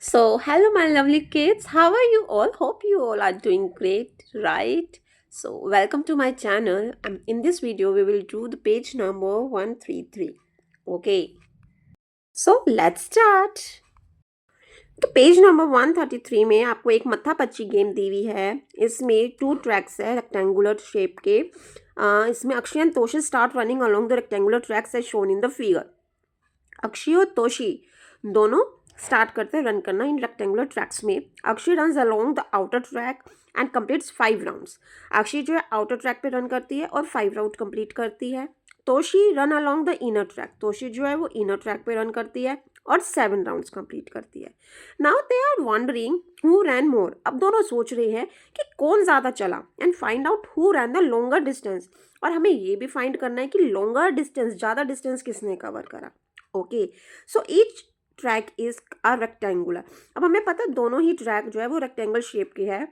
Hello, my lovely kids. How are you all? Hope you all are doing great, right? Welcome to my channel. In this video, we will do the page number 133. Okay, let's start. तो page number 133 में आपको एक मत्था पच्ची game दी हुई है. इसमें two tracks है रेक्टेंगुलर शेप के. इसमें Akshay and Toshi start running along the rectangular tracks as shown in the figure. Akshay और तोशी दोनों स्टार्ट करते हैं रन करना इन रेक्टेंगुलर ट्रैक्स में. Akshay run along the outer track and completes 5 rounds. Akshay जो है आउटर ट्रैक पे रन करती है और 5 राउंड कंप्लीट करती है. Toshi run along the inner track. Toshi जो है वो इनर ट्रैक पे रन करती है और 7 राउंड्स कंप्लीट करती है. Now they are wondering who ran more. अब दोनों सोच रहे हैं कि कौन ज़्यादा चला and find out who ran the longer distance. और हमें ये भी फाइंड करना है कि लॉन्गर डिस्टेंस, ज़्यादा डिस्टेंस किसने कवर करा. Okay, so each track is a rectangular. अब हमें पता है दोनों ही ट्रैक जो है वो रेक्टेंगल शेप के है.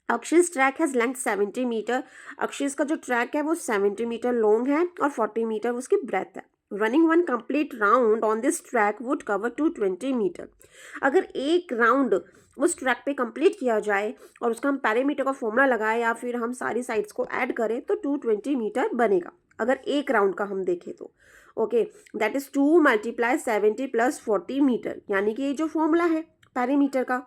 अक्षिस ट्रैक हैज़ लेंथ 70 मीटर. अक्षिस का जो ट्रैक है वो 70 मीटर लॉन्ग है और 40 मीटर उसकी ब्रेथ है. Running one complete round on this track would cover 220 metre. अगर एक राउंड उस ट्रैक पे कंप्लीट किया जाए और उसका हम पैरामीटर का फॉर्मूला लगाए या फिर हम सारी साइड्स को ऐड करें तो 220 मीटर बनेगा. अगर एक राउंड का हम देखें तो ओके, दैट इज 2 × 70 + 40 मीटर. यानी कि ये जो फॉर्मूला है पैरामीटर का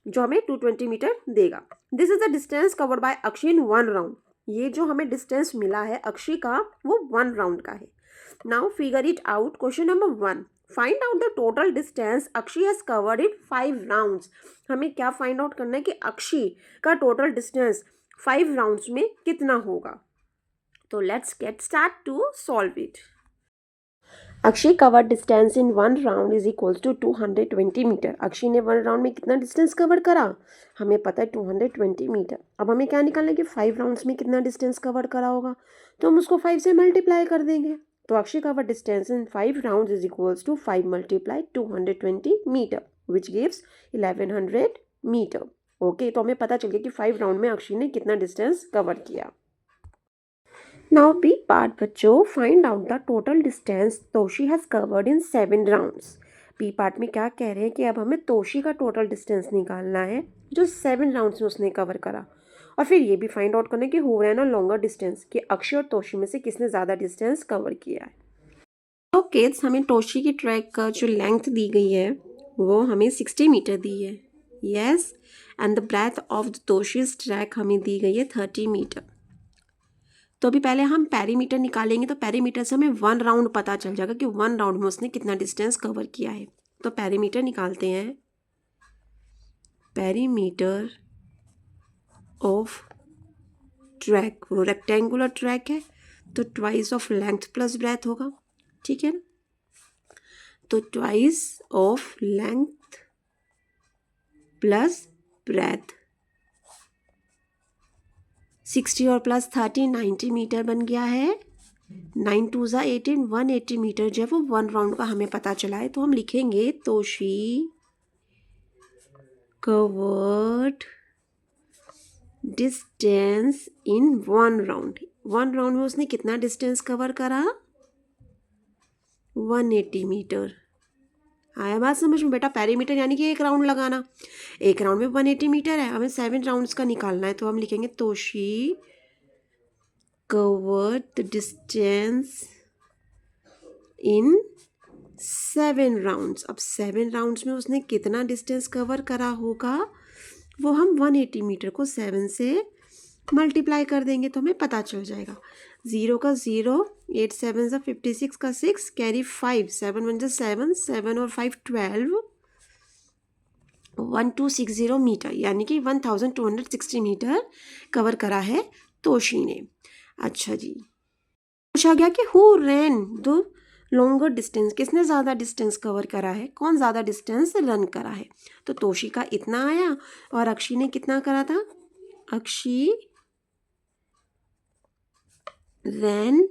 जो हमें 220 मीटर देगा. This is the distance covered by Akshay in 1 round. ये जो हमें डिस्टेंस मिला है अक्षय का वो 1 राउंड का है. Now figure it out. Question number 1, find out the total distance Akshay has covered in 5 rounds. हमें क्या फाइंड आउट करना है कि अक्षय का टोटल डिस्टेंस 5 राउंड्स में कितना होगा. तो let's get start to solve it. Akshay cover distance in 1 round is equals to 220 metre. Akshay ने 1 राउंड में कितना डिस्टेंस कवर करा. हमें पता है 220 मीटर. अब हमें क्या निकालना है कि 5 राउंड्स में कितना डिस्टेंस कवर करा होगा. तो हम उसको 5 से मल्टीप्लाई कर देंगे. तो Akshay cover distance in 5 round is equals to 5 × 220 metre which gives 1100 metre. Okay, तो हमें पता चल गया कि 5 राउंड में अक्षय ने कितना डिस्टेंस कवर किया. Now B part बच्चों, find out the total distance Toshi has covered in 7 rounds. B part में क्या कह रहे हैं कि अब हमें तोशी का टोटल डिस्टेंस निकालना है जो 7 राउंड्स में उसने कवर करा. और फिर ये भी फाइंड आउट करना है कि हो रहा है ना लॉन्गर डिस्टेंस कि अक्षय और तोशी में से किसने ज़्यादा डिस्टेंस कवर किया है. ओके, हमें तोशी की ट्रैक का जो लेंथ दी गई है वो हमें 60 मीटर दी है. Yes, and the breadth of the Toshi's track हमें दी गई है 30 मीटर. तो अभी पहले हम पैरीमीटर निकालेंगे. तो पैरीमीटर से हमें 1 राउंड पता चल जाएगा कि 1 राउंड में उसने कितना डिस्टेंस कवर किया है. तो पैरीमीटर निकालते हैं. पैरीमीटर ऑफ ट्रैक, वो रेक्टेंगुलर ट्रैक है तो twice of length plus breadth होगा. ठीक है ना. तो twice of length plus breadth 60 और प्लस 30 90 मीटर बन गया है. 9 2 ज़ा 18 180 मीटर जो है वो 1 राउंड का हमें पता चला है. तो हम लिखेंगे Toshi covered distance in 1 round. 1 round में उसने कितना डिस्टेंस कवर करा. 180 मीटर. आया बात समझ में बेटा. पैरीमीटर यानी कि एक राउंड लगाना. एक राउंड में 180 मीटर है, हमें 7 राउंड्स का निकालना है. तो हम लिखेंगे Toshi covered the distance in 7 rounds. अब 7 राउंड्स में उसने कितना डिस्टेंस कवर करा होगा वो हम 180 मीटर को 7 से मल्टीप्लाई कर देंगे तो हमें पता चल जाएगा. 0 का 0, 8 7 ज़ा 56 का 6 कैरी 5, 7 1 ज़ा 7, 7 और 5 12, 1260 मीटर यानी कि 1260 मीटर कवर करा है तोशी ने. अच्छा जी, पूछा गया कि who ran the longer distance. किसने ज़्यादा डिस्टेंस कवर करा है, कौन ज़्यादा डिस्टेंस रन करा है. तो तोशी का इतना आया और अक्षय ने कितना करा था. अक्षय रैन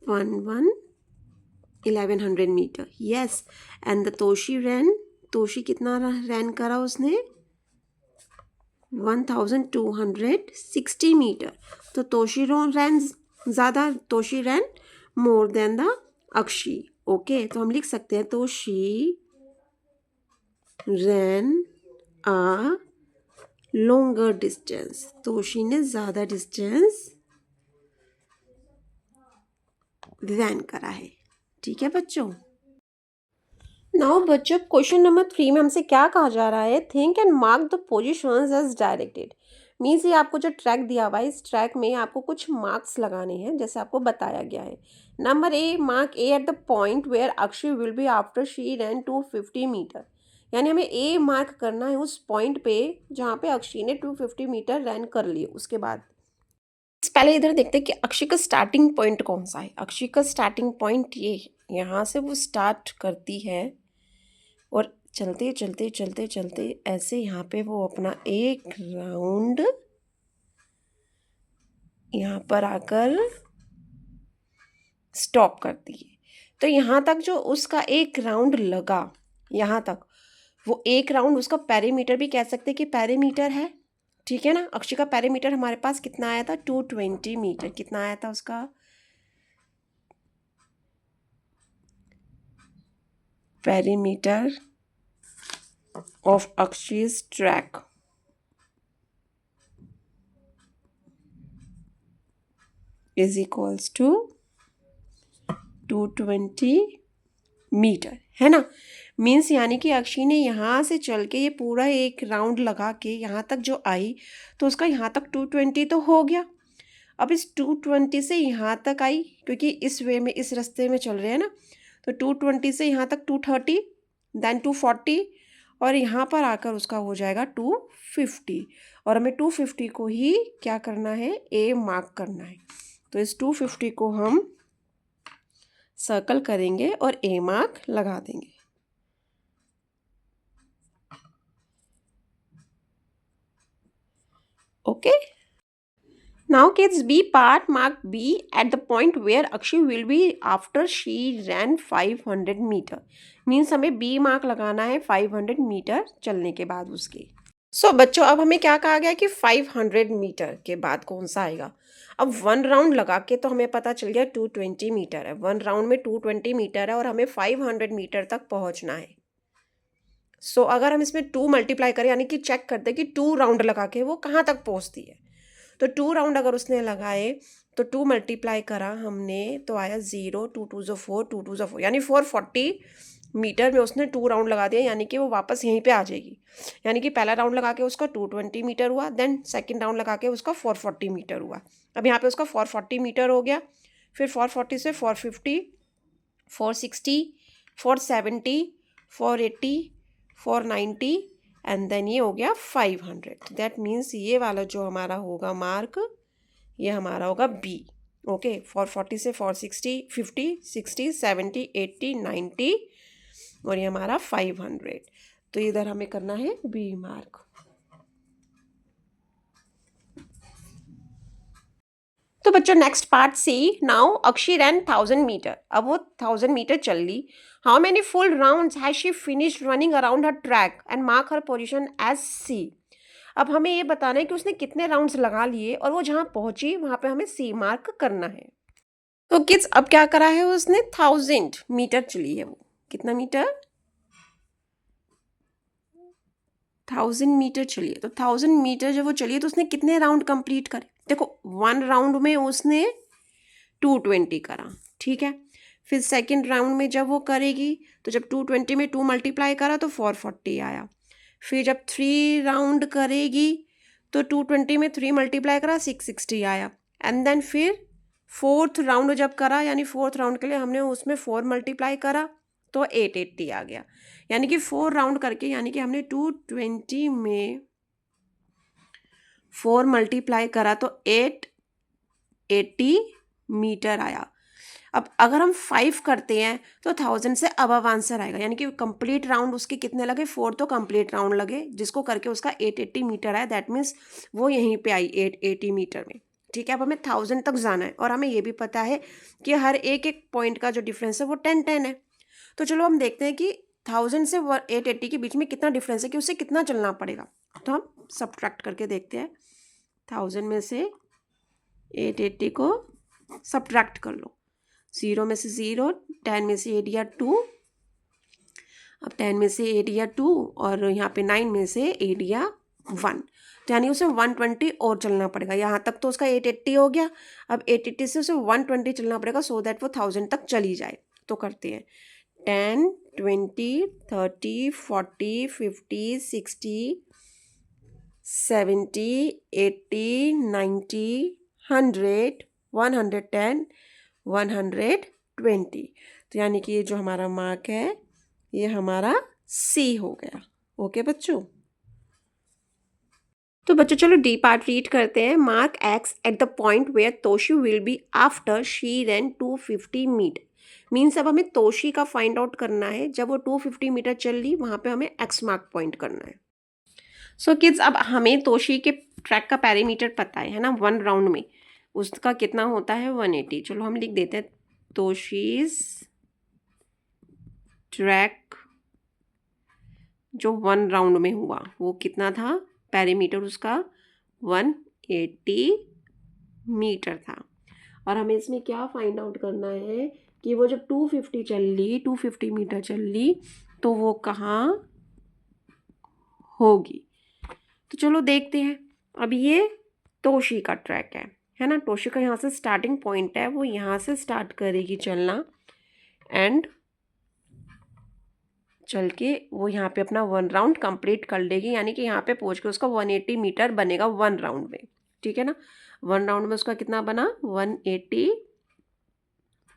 1100 metre. Yes, and the Toshi रैन, तोशी कितना रैन करा उसने 1260 मीटर. तो तोशी रैन ज़्यादा, Toshi ran more than the Akshay. Okay, तो हम लिख सकते हैं Toshi ran a longer distance. तो शी ने ज़्यादा डिस्टेंस रन करा है. ठीक है बच्चों. नाउ बच्चों क्वेश्चन नंबर 3 में हमसे क्या कहा जा रहा है. Think and mark the positions as directed. Means ये आपको जो ट्रैक दिया हुआ है इस ट्रैक में आपको कुछ मार्क्स लगाने हैं जैसे आपको बताया गया है. Number A, mark A at the point where Akshay will be after she run 250 metre. यानी हमें ए मार्क करना है उस पॉइंट पे जहाँ पे अक्षय ने 250 मीटर रन कर लिए. उसके बाद पहले इधर देखते हैं कि अक्षय का स्टार्टिंग पॉइंट कौन सा है. अक्षय का स्टार्टिंग पॉइंट ये है. यहाँ से वो स्टार्ट करती है और चलते चलते चलते चलते ऐसे यहाँ पे वो अपना एक राउंड यहाँ पर आकर स्टॉप करती है. तो यहाँ तक जो उसका एक राउंड लगा यहाँ तक, वो एक राउंड उसका पेरीमीटर भी कह सकते हैं कि पेरीमीटर है. ठीक है ना. अक्षय का पेरीमीटर हमारे पास कितना आया था 220 मीटर. कितना आया था उसका perimeter of Akshay's track is equals to 220 metre. है ना. मीन्स यानी कि अक्षय ने यहाँ से चल के ये पूरा एक राउंड लगा के यहाँ तक जो आई तो उसका यहाँ तक 220 तो हो गया. अब इस 220 से यहाँ तक आई क्योंकि इस वे में इस रास्ते में चल रहे हैं ना. तो 220 से यहाँ तक 230 देन 240 और यहाँ पर आकर उसका हो जाएगा 250. और हमें 250 को ही क्या करना है ए मार्क करना है. तो इस 250 को हम सर्कल करेंगे और ए मार्क लगा देंगे. Okay. Now kids B part mark B at the point where Akshay will be after she ran 500 metre. Means हमें B मार्क लगाना है 500 मीटर चलने के बाद उसके. सो बच्चों अब हमें क्या कहा गया कि 500 मीटर के बाद कौन सा आएगा. अब वन राउंड लगा के तो हमें पता चल गया 220 मीटर है. वन राउंड में 220 मीटर है और हमें 500 मीटर तक पहुंचना है. सो अगर हम इसमें 2 मल्टीप्लाई करें यानी कि चेक करते हैं कि 2 राउंड लगा के वो कहाँ तक पहुंचती है. तो 2 राउंड अगर उसने लगाए तो 2 मल्टीप्लाई करा हमने तो आया 0, 2 2 ज़ो 4, 2 2 ज़ो 4 यानी 440 मीटर में उसने 2 राउंड लगा दिया. यानी कि वो वापस यहीं पे आ जाएगी. यानी कि पहला राउंड लगा के उसका 220 मीटर हुआ. देन सेकंड राउंड लगा के उसका 440 मीटर हुआ. अब यहाँ पे उसका 440 मीटर हो गया. फिर 440 से 450, 460, 470, 480, 490 एंड देन ये हो गया 500. दैट मीन्स ये वाला जो हमारा होगा मार्क ये हमारा होगा बी. ओके. 440 से 460, 50, 60, 70, 80, 90 और ये हमारा 500. तो इधर हमें करना है बी मार्क. तो बच्चों next part C. Now Akshay run 1000 metre. अब वो 1000 मीटर चल ली. How many full rounds has she finished running around her track and mark her position as C. अब हमें ये बताना है कि उसने कितने राउंड्स लगा लिए और वो जहाँ पहुंची वहां पे हमें सी मार्क करना है. तो किड्स अब क्या करा है उसने 1000 मीटर चली है. वो कितना मीटर 1000 मीटर चलिए. तो 1000 मीटर जब वो चलिए तो उसने कितने राउंड कंप्लीट करे. देखो वन राउंड में उसने 220 करा. ठीक है. फिर सेकंड राउंड में जब वो करेगी तो जब 220 में 2 मल्टीप्लाई करा तो 440 आया. फिर जब 3 राउंड करेगी तो 220 में 3 मल्टीप्लाई करा 660 आया. एंड देन फिर फोर्थ राउंड जब करा यानी फोर्थ राउंड के लिए हमने उसमें 4 मल्टीप्लाई करा तो 880 आ गया. यानी कि 4 राउंड करके यानी कि हमने 220 में 4 मल्टीप्लाई करा तो 880 मीटर आया. अब अगर हम 5 करते हैं तो 1000 से अबव आंसर आएगा. यानी कि कंप्लीट राउंड उसके कितने लगे 4 तो कंप्लीट राउंड लगे जिसको करके उसका 880 मीटर आया. दैट मीन्स वो यहीं पे आई 880 मीटर में. ठीक है. अब हमें 1000 तक जाना है और हमें ये भी पता है कि हर एक एक पॉइंट का जो डिफरेंस है वो 10-10 है. तो चलो हम देखते हैं कि 1000 से 880 के बीच में कितना डिफरेंस है कि उससे कितना चलना पड़ेगा. तो हम सब्ट्रैक्ट करके देखते हैं. 1000 में से 880 को सब्ट्रैक्ट कर लो. 0 में से 0, 10 में से 8 या 2, अब 10 में से 8 या 2 और यहाँ पे 9 में से 8 या 1, तो यानी उसे 120 और चलना पड़ेगा। यहाँ तक तो उसका 880 हो गया, अब 880 से उसे 120 चलना पड़ेगा सो दैट वो 1000 तक चली जाए। तो करते हैं 10, 20, 30, 40, 50, 60, 70, 80, 90, 100, 110, 120। तो यानी कि ये जो हमारा मार्क है ये हमारा सी हो गया। ओके बच्चों, तो बच्चों चलो डी पार्ट रीड करते हैं। Mark X at the point where Toshi will be after she run 250 metre. Means अब हमें तोशी का फाइंड आउट करना है। जब वो 250 मीटर चल ली वहाँ पे हमें एक्स मार्क पॉइंट करना है। सो किड्स, अब हमें तोशी के ट्रैक का पैरामीटर पता है ना, 1 राउंड में उसका कितना होता है 180। चलो हम लिख देते हैं तोशीज ट्रैक जो 1 राउंड में हुआ वो कितना था, पैरामीटर उसका 180 मीटर था। और हमें इसमें क्या फाइंड आउट करना है कि वो जब 250 चल ली, 250 मीटर चल ली तो वो कहाँ होगी। तो चलो देखते हैं। अब ये तोशी का ट्रैक है ना। तोशी का यहाँ से स्टार्टिंग पॉइंट है, वो यहाँ से स्टार्ट करेगी चलना एंड चल के वो यहाँ पे अपना 1 राउंड कंप्लीट कर लेगी। यानी कि यहाँ पे पहुँच के उसका 180 मीटर बनेगा 1 राउंड में। ठीक है ना, 1 राउंड में उसका कितना बना 180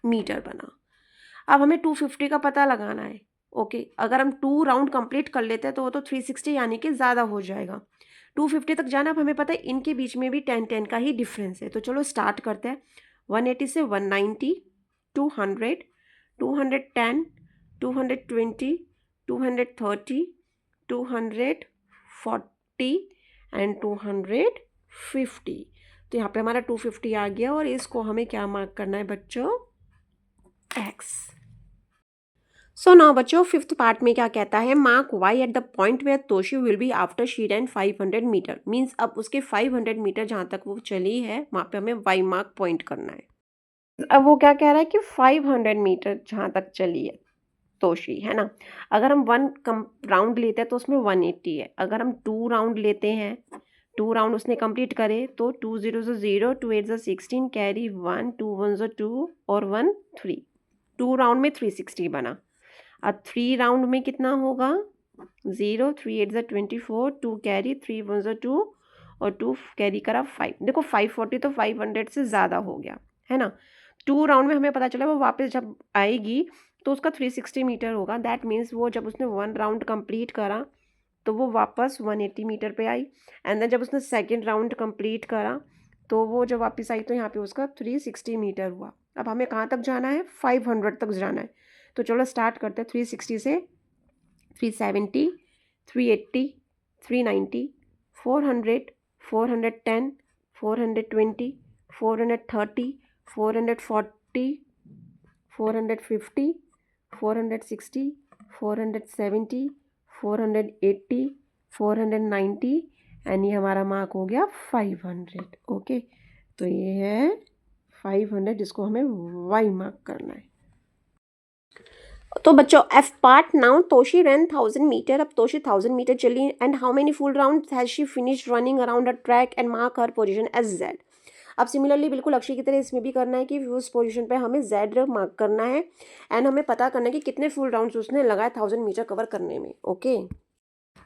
मीटर बना। अब हमें 250 का पता लगाना है। ओके, अगर हम 2 राउंड कंप्लीट कर लेते हैं तो वो तो 360 यानी कि ज़्यादा हो जाएगा। 250 तक जाना। अब हमें पता है इनके बीच में भी 10-10 का ही डिफरेंस है। तो चलो स्टार्ट करते हैं। 180 से 190, 200, 210, 220, 230, 240 एंड 250। तो यहाँ पे हमारा 250 आ गया और इसको हमें क्या मार्क करना है बच्चों, एक्स। सो नाउ बच्चों फिफ्थ पार्ट में क्या कहता है, mark Y at the point where Toshi will be after she run 500 metre. Means अब उसके 500 मीटर जहाँ तक वो चली है वहाँ पे हमें वाई मार्क पॉइंट करना है। अब वो क्या कह रहा है कि 500 मीटर जहाँ तक चली है तोशी, है ना। अगर हम 1 राउंड लेते हैं तो उसमें 180 है। अगर हम 2 राउंड लेते हैं, 2 राउंड उसने कंप्लीट करे तो 2 0 0, 2 8 16, कैरी 1, 2 1 2 और 1 3। 2 राउंड में 360 बना। अब 3 राउंड में कितना होगा 0, 3 8 24, 2 कैरी, 3 1 2 और 2 कैरी करा 5। देखो 540 तो 500 से ज़्यादा हो गया, है ना। 2 राउंड में हमें पता चला वो वापस जब आएगी तो उसका 360 मीटर होगा। दैट मीन्स वो जब उसने 1 राउंड कंप्लीट करा तो वो वापस 180 मीटर पे आई। एंड देन जब उसने सेकेंड राउंड कंप्लीट करा तो वो जब वापस आई तो यहाँ पे उसका 360 मीटर हुआ। अब हमें कहाँ तक जाना है 500 तक जाना है। तो चलो स्टार्ट करते हैं। 360 से 370, 380, 390, 400, 410, 420, 430, 440, 450, 460, 470, 480, 490 एंड ये हमारा मार्क हो गया 500। ओके, तो ये है 500 जिसको हमें वाई मार्क करना है। तो बच्चों F part now Toshi run 1000 metre. अब तोशी 1000 मीटर चली and how many full round has she finished running around a track and mark her position as Z. अब सिमिलरली बिल्कुल अक्षय की तरह इसमें भी करना है कि उस पोजीशन पे हमें जेड मार्क करना है एंड हमें पता करना है कि कितने फुल राउंड्स उसने लगाए 1000 मीटर कवर करने में। ओके,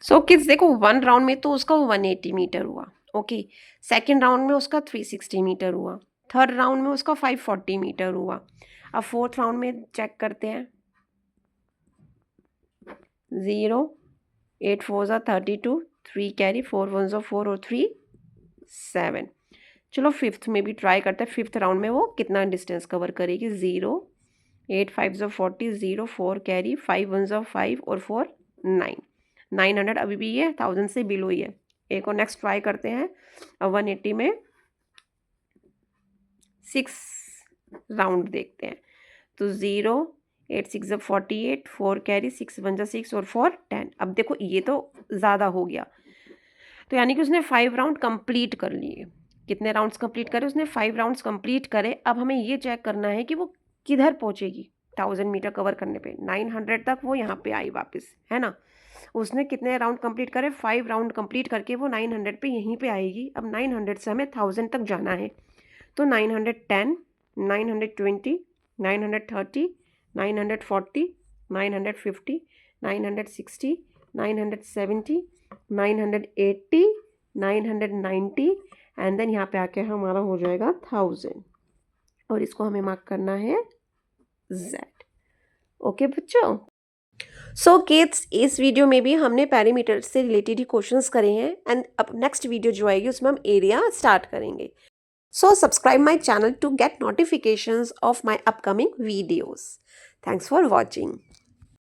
सो किड्स देखो 1 राउंड में तो उसका 180 मीटर हुआ। ओके, सेकेंड राउंड में उसका 360 मीटर हुआ। थर्ड राउंड में उसका 540 मीटर हुआ। अब फोर्थ राउंड में चेक करते हैं। 0, 8 4 32, 3 कैरी, 4 1 4 और 3 7। चलो फिफ्थ में भी ट्राई करते हैं। फिफ्थ राउंड में वो कितना डिस्टेंस कवर करेगी। 0, 8 5 40, 0 4 कैरी, 5 1 5 और 4 9। 900 अभी भी ये 1000 से बिलो ही है। एक और नेक्स्ट ट्राई करते हैं। अब 180 में 6 राउंड देखते हैं। तो 0, 8 6 48, 4 कैरी, 6 1 6 और 4 10। अब देखो ये तो ज़्यादा हो गया। तो यानी कि उसने 5 राउंड कंप्लीट कर लिए। कितने राउंड्स कंप्लीट करे उसने 5 राउंड्स कंप्लीट करे। अब हमें ये चेक करना है कि वो किधर पहुँचेगी। 1000 मीटर कवर करने पे 900 तक वो यहाँ पे आई वापस, है ना। उसने कितने राउंड कंप्लीट करे, 5 राउंड कंप्लीट करके वो 900 पे यहीं पे आएगी। अब 900 से हमें 1000 तक जाना है, तो 910, 920, 930, 940, 950, 960, 970, 980, 990 एंड देन यहाँ पे आके हमारा हो जाएगा 1000 और इसको हमें मार्क करना है Z। ओके बच्चों, सो किड्स इस वीडियो में भी हमने पैरामीटर से रिलेटेड ही क्वेश्चंस करे हैं एंड अब नेक्स्ट वीडियो जो आएगी उसमें हम एरिया स्टार्ट करेंगे। So subscribe my channel to get notifications of my upcoming videos. Thanks for watching.